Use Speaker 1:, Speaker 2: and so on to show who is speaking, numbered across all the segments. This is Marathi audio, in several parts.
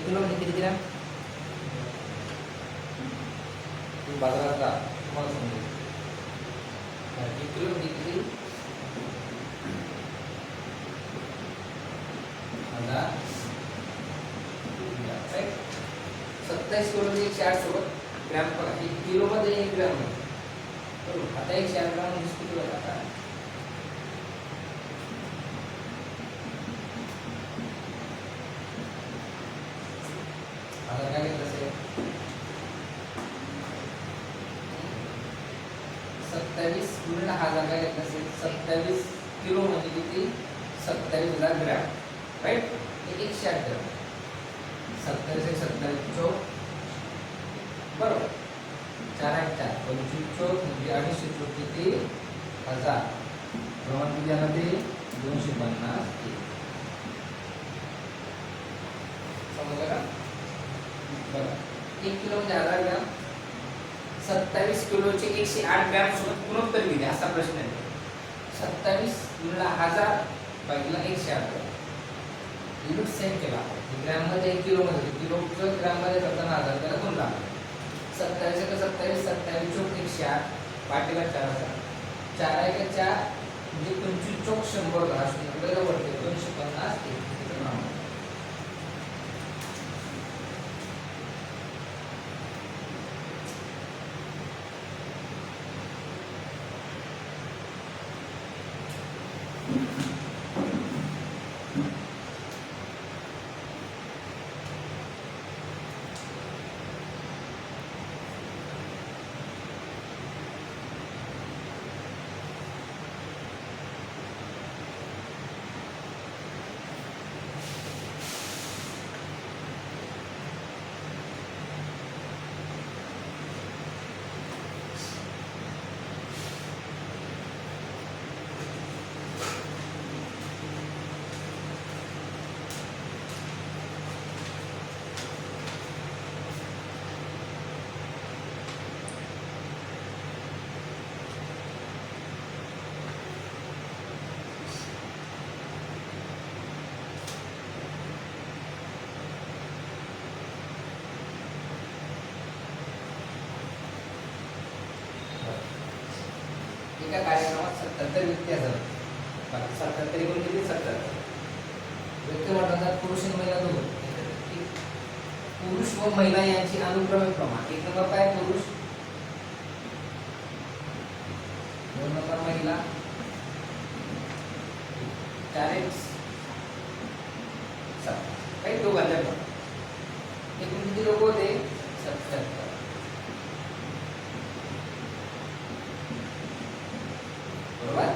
Speaker 1: 1 किलो म्हणजे किती ग्रॅम? तुम्ही बाजारात जा, तुम्हाला समजेल. 1 किलो म्हणजे किती? 1000 राईट. 27 किलो म्हणजे 108 सोबत ग्रॅम बघा. 1 किलो मध्ये 1 ग्रॅम आहे. बरोबर. आता 108 ग्रॅम म्हणजे किती बघा आता? आता काय घेतलं असेल? 27 गुणिले 1000 काय घेतलं असेल? 27 किलो म्हणजे किती? 27,000 ग्रॅम. राईट. 108 ग्रॅम. 27 एक 27 चौक. बरोबर. 4 8 4 25 चौक म्हणजे 250 चौक किती? 1000. प्रमाण किती आलं ते? 250. समजलं का? बघा. 1 किलो म्हणजे 1000 ग्रॅम. 27 किलोचे 108 ग्रॅम सोबत गुणोत्तर किती असा प्रश्न आहे. 27 गुणिले 1000 भागिले 108 ग्रॅम. युनिट सेम केला. ग्रॅम मध्ये 1 किलो मध्ये किलोचं ग्रॅम मध्ये करताना 1000 त्याला गुण लागला. 27 का 27 27 चौक 108 पाटीला 4000. 4 1 4 म्हणजे 25 चौक 100 घास शून्य वरती 250 किती नाव. एका कार्यक्रमात 77 व्यक्ती हजर. 77 एकूण किती? 70. व्यक्ती म्हणतात पुरुष आणि महिला दोघं. पुरुष व महिला यांची अनुक्रमे प्रमाण. 1 नंबर काय? पुरुष. 2 नंबर महिला. 4 1 7 काही दोघांच्या एकूण किती लोक होते? 77. बरोबर.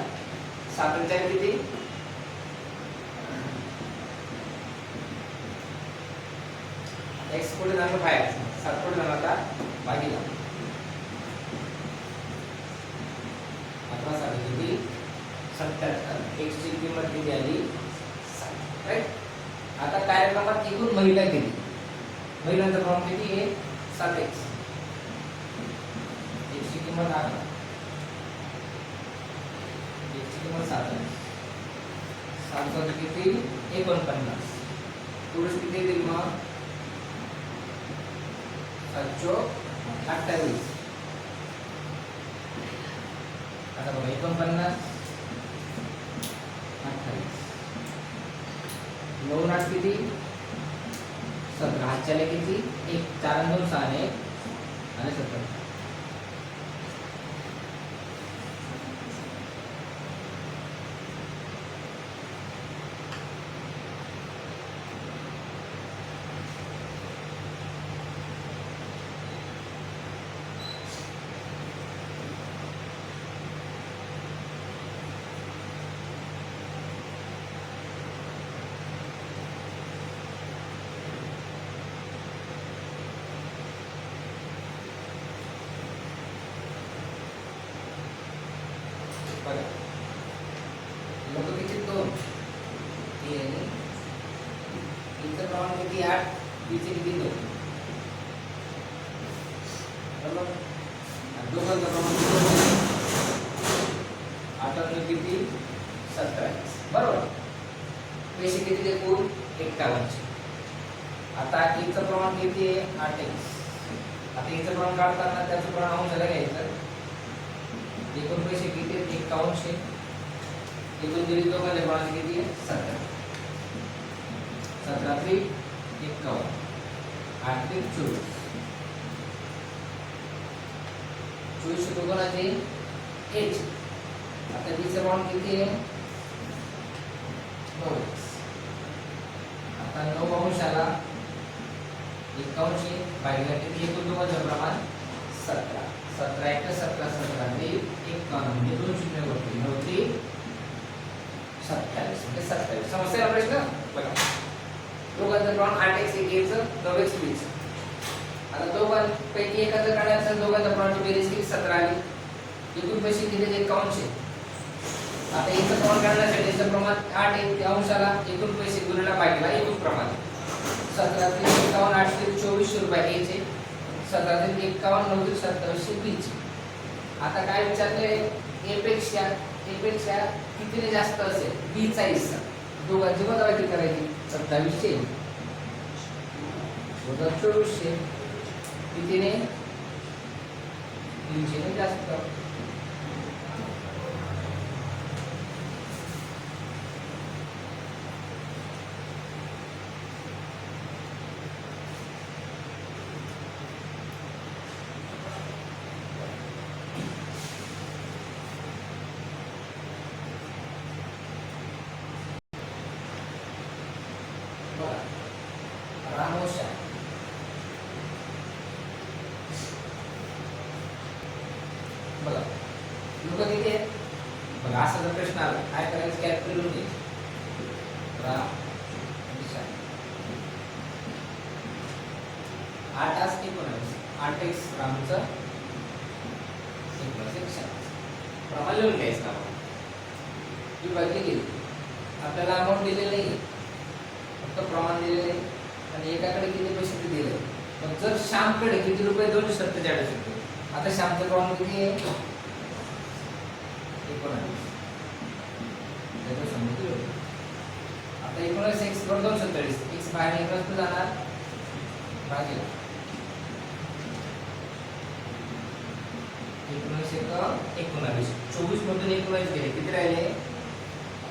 Speaker 1: 7 आणि 4 किती? x पुढे जाणार बाहेर. 7 पुढे जाणार आता भागीला. 11 किती? 77. x ची किंमत किती आली? 7. राईट. आता कार्यक्रमात एकूण महिला किती? महिलांचं प्रमाण किती आहे? 7x. x ची किंमत 11. x ची किंमत 7 आहे. 7 किती? 49. पुरुष किती येतील मग? 7 28. आता बघा 49 28. 9 8 किती? 17. हातच्याला किती? 1 4 2 6 1 आणि 17. लोक किती? 2 इथं प्रमाण किती? 8. तिचे किती? 2. बरोबर. दोघांचं प्रमाण 8 किती? 17. बरोबर. पैसे किती? एकूण 51. आता आता एचं प्रमाण किती आहे 8x. आता एचं प्रमाण काढताना त्याचं प्रमाण अंशाला घ्यायचं. एकूण पैसे किती आहेत 51. एकूण दिली दोघांचे प्रमाण किती आहे 17. 17 × 51 8 × 24. 24 दोघांचे h. आता बीचं प्रमाण किती आहे 9x. आता 9 अंशाला 51 भागिले किती एकूण दोघांचं प्रमाण 17. 17 × 17 17 × 51 म्हणजे 2 शून्य वरती 9 × 27 म्हणजे 27. समस्या प्रश्न बघा. दोघांचं प्रमाण 8x 1x 9x 20. आता दोघांपैकी एकाचं काढायचं असेल दोघांचं प्रमाणाची बेरीज किती 17 आली. एकूण पैसे दिले 51. आता याचं प्रमाण काढण्यासाठी याचं प्रमाण 8 आहे अंशाला एकूण पैसे गुणिला भागिला एकूण प्रमाण 17 × 51 8 × 24 रुपये याचे 17 × 51 9 × 27 आता काय विचारले a पेक्षा कितीने जास्त असेल b चा हिस्सा. दोघांची वजाबाकी करायची 2700 वजा 2400 कितीने 300 ने जास्त. रामोशा बघा लोक किती आहेत बघा. असा जर प्रश्न आला काय करायचं कॅल्क्युलेट करून घ्यायचं. रामोशा 8 आज 19 8x रामचं 19 प्रमाण लिहून घ्यायचं का ही बाकी केली. आपल्याला अमाऊंट दिलेली नाही फक्त प्रमाण दिलेले आहे आणि एकाकडे किती पैसे ते दिले. मग जर श्यामकडे किती रुपये 247 रुपये. आता श्यामचं प्रमाण किती आहे 19. त्याचं समजून आता 19 x वर 247 x बाहेर निघत जाणार भागिले 19 एक 19 24 मधून 19 गेले किती राहिले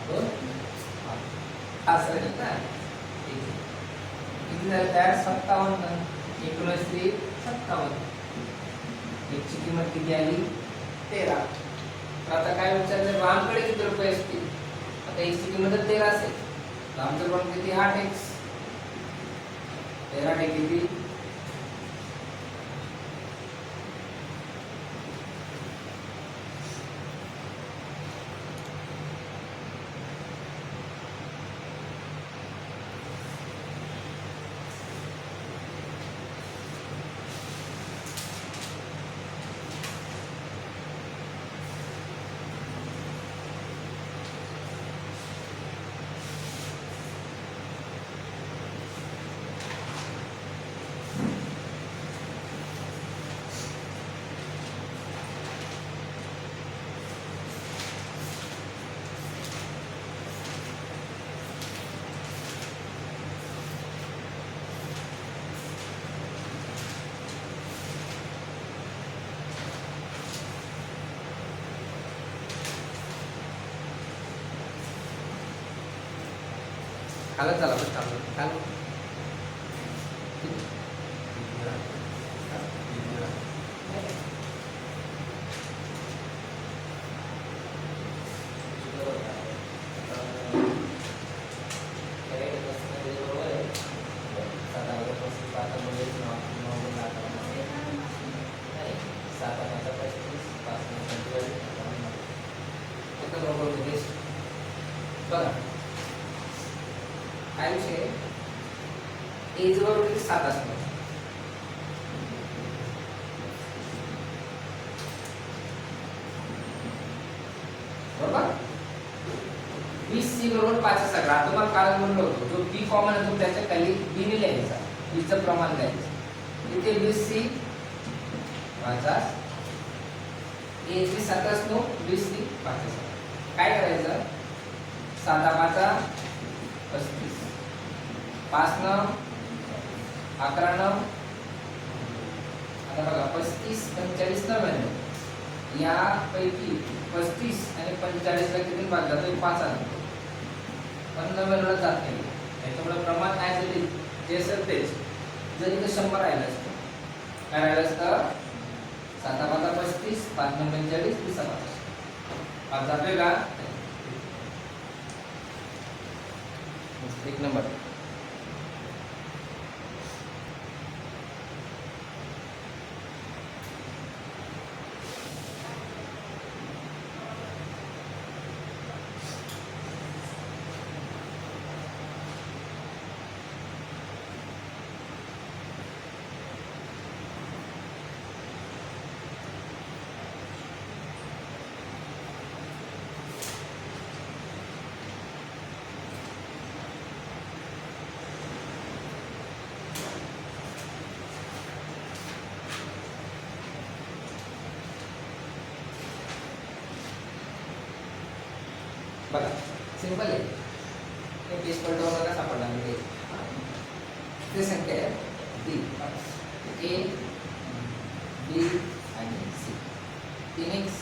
Speaker 1: 2 5 राहिले ना. किती झाले तयार 57. 19 × 57 ची किंमत किती आली 13. तर आता काय विचारलं रामकडे किती रुपये असतील. आता x ची किंमत 13 असेल. रामचं प्रमाण किती 8x 13 × किती खालच झाला पण खाल बघा काय विषय एज बरोबर 7 असणार बरोबर 20c बरोबर 5 सगळा तुम्हाला काल म्हणलं होतं जो b कॉमन आहे तो त्याच्या खाली b ने लिहायचा b चं प्रमाण द्यायचं इथे 20c 50 a ची 7 असतो 20c 50 काय करायचं 7 5 35 5 9 11 9 आता बघा 35 45 99 यापैकी 35 आणि 45 ला किती भाग जातो 5 आला पण 99 ला जात नाही त्याच्यामुळे प्रमाण काय झाले जे असेल तेच जर इथं 100 राहिलं असतं काय राहिलं असतं 7 5 35 5 9 45 30 5 जातोय का एक नंबर बघा सिंपल आहे हे पेज पलटवलं का सापडला म्हणजे ते संख्या आहे डी ए बी आणि सी 3x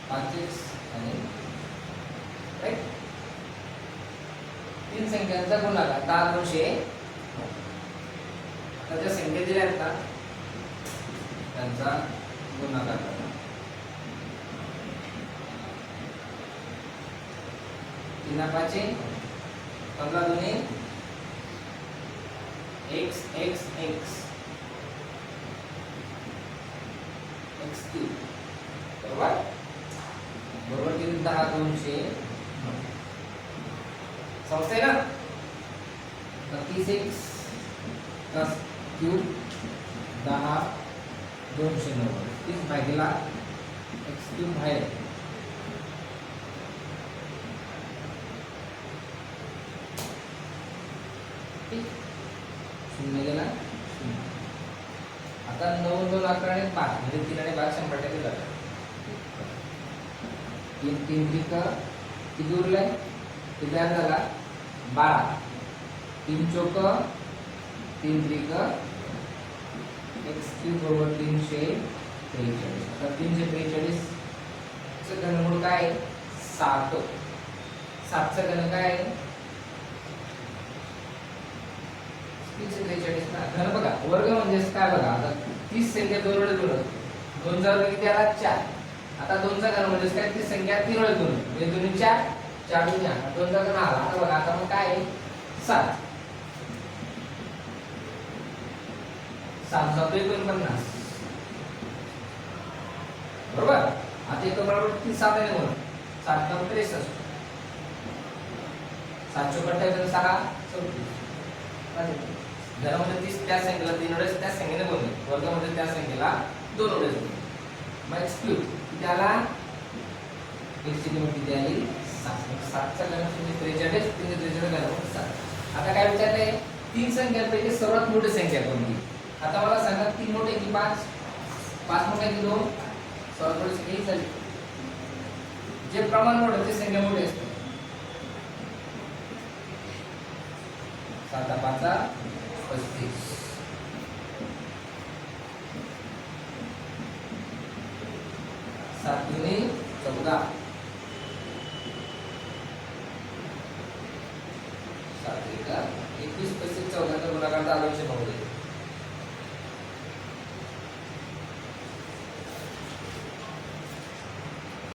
Speaker 1: 5x आणि राईट तीन संख्यांचा गुणाकार 10 200 आता ज्या संख्या दिल्या आहेत ना त्यांचा गुणाकार करा 3 5 15 2 x x x x cube बरोबर बरोबर किती 10 200 समजतंय ना 36 प्लस क्यूब 10 290 30 भागिले x क्यूब आहे शून्य गेला आता 9 2 11 आणि 5 म्हणजे 3 आणि 5 100% झालं 3 3 त्रिक किती उरलाय किती झाला 12 3 चौक 3 त्रिक x क्यूब बरोबर 343 आता 343 चं घनमूळ काय 7 7 चं घन काय 343 घन बघा वर्ग म्हणजे काय बघा आता 30 संख्या 2 वेळा गुणन 2 चा वर्ग किती आला 4 आता 2 चा घन म्हणजे काय 30 संख्या 3 वेळा गुणन म्हणजे 2 4 4 2 8 2 चा घन आला आता बघा आता मग काय 7 7 7 49 बरोबर आता एक बरोबर 3 7 आहे म्हणून 7 चा 63 7 चौक 6 34 घरामध्ये 30 त्या संख्येला 3 वेळेस त्या संख्येने गुणले वर्गामध्ये त्या संख्येला 2 वेळेस गुणले मग x क्यूब त्याला x ची किंमत किती आली 7 चा घन 43 43 चा घन 7 आता काय विचारले तीन संख्यांपैकी सर्वात मोठी संख्या कोणती आता मला सांगा 3 मोठे की 5 5 मोठे की 2 सर्वात मोठी संख्या झाली जे प्रमाण मोठे ते संख्या मोठी असते 7 5 35 7 दुनी 14 7 एका 21 35 14 चा गुणाकार 200 होईल